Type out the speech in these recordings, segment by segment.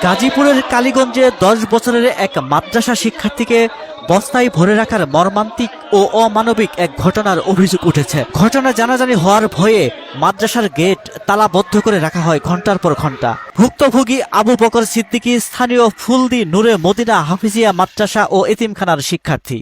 গাজীপুরের কালীগঞ্জে 10 বছরের এক মাদ্রাসা শিক্ষার্থীকে বস্তায় ভরে রাখার মর্মান্তিক ও অমানবিক এক ঘটনার অভিযোগ উঠেছে। ঘটনা জানাজানি হওয়ার ভয়ে মাদ্রাসার গেট তালাবদ্ধ করে রাখা হয় ঘন্টার পর ঘন্টা। ভুক্তভোগী আবু বকর সিদ্দিকী স্থানীয় ফুলদি নূরে মদিনা হাফিজিয়া মাদ্রাসা ও এতিমখানার শিক্ষার্থী।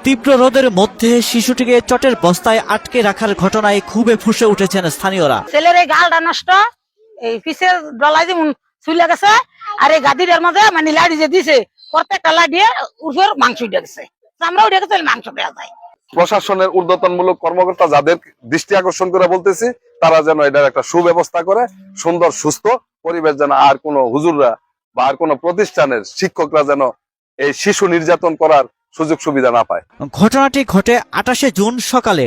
তীব্র রোদের মধ্যে শিশুটিকে চটের বস্তায় আটকে রাখার ঘটনায় ক্ষোভে ফুঁসে উঠেছেন স্থানীয়রা। ছেলের এই গালটা নষ্ট, এই পিছে ডলাই যেমন চুলে গেছে, আর এই গাদির মধ্যে মানে লাড়ি যে দিছে প্রত্যেকটা লাড়িয়ে উপর মাংস উঠে গেছে, চামড়া উঠে গেছে, মাংস দেওয়া যায়। প্রশাসনের ঊর্ধ্বতনমূলক কর্মকর্তা যাদের দৃষ্টি আকর্ষণ করে বলতেছি, তারা যেন এটার একটা সুব্যবস্থা করে, সুন্দর সুস্থ পরিবেশ যেন আর কোনো হুজুররা বা আর কোনো প্রতিষ্ঠানের শিক্ষকরা যেন এই শিশু নির্যাতন করার সুযোগ সুবিধা না পায়। ঘটনাটি ঘটে 28 জুন সকালে।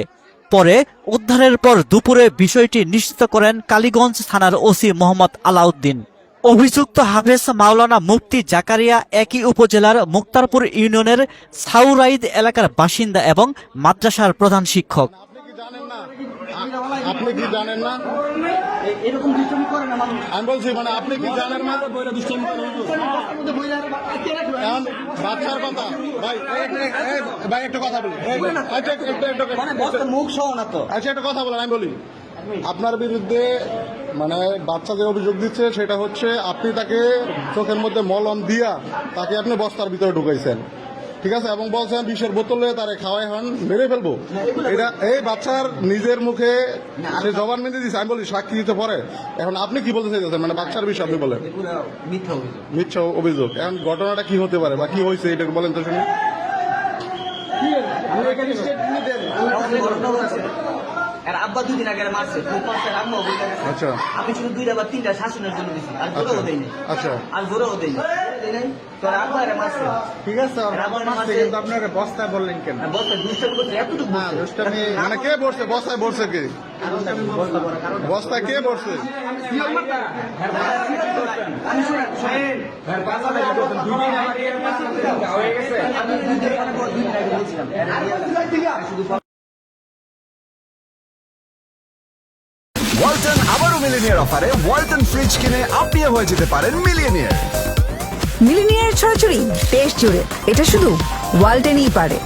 পরে উদ্ধারের পর দুপুরে বিষয়টি নিশ্চিত করেন কালীগঞ্জ থানার ওসি মোহাম্মদ আলাউদ্দিন। অভিযুক্ত হাফেজ মাওলানা মুফতি জাকারিয়া একই উপজেলার মুক্তারপুর ইউনিয়নের সাউরাইদ এলাকার বাসিন্দা এবং মাদ্রাসার প্রধান শিক্ষক। আপনি কি জানেন না এরকম দুষ্টুমি করে না মানুষ? আমি বলছি মানে আপনি কি জানেন না বাচ্চার কথা? ভাই একটা কথা বলি, মুখ সহ না তো। আচ্ছা একটা কথা বলেন, আমি বলি আপনার বিরুদ্ধে মানে বাচ্চা যে অভিযোগ দিচ্ছে সেটা হচ্ছে আপনি তাকে চোখের মধ্যে মলম দিয়া তাকে আপনি বস্তার ভিতরে ঢুকাইছেন, ঠিক আছে, এবং বলছেন বিষের বোতলে তারে খাওয়াই হন মেরে ফেলবো। এটা এই বাচ্চার নিজের মুখে সে জবানবন্দি দিচ্ছে, আমি বলি সাক্ষী দিতে পারে। এখন আপনি কি বলতে চাইতেছেন? মানে বাচ্চার বিষয় আপনি বলেন মিথ্যা অভিযোগ। এখন ঘটনাটা কি হতে পারে বা কি হয়েছে এটা বলেন তো শুনি। আব্বা 2 দিন আগে মারছে, আচ্ছা, আমি শুধু 2টা বা 3টা শাসনের জন্য দিছি, আর জোরেও দেয়নি। আচ্ছা, আর জোরেও দেয়নি, তোর আব্বা আরে মারছে, ঠিক আছে, কিন্তু আপনার বস্তায় বললেন কেন? বস্তায় দুষ্টামি করছে, এতটুকু না দুষ্টামি মানে কে বসছে বস্তায়? বসছে কে বস্তায়? কে বসছে? ওয়ালটন আবারও মিলিনিয়ার অফারে ওয়ালটন ফ্রিজ কিনে আপনিও হয়ে যেতে পারেন মিলিয়নিয়ার। মিলিনিয়ার ছড়াছড়ি দেশ জুড়ে, এটা শুধু ওয়ালটনই পারে।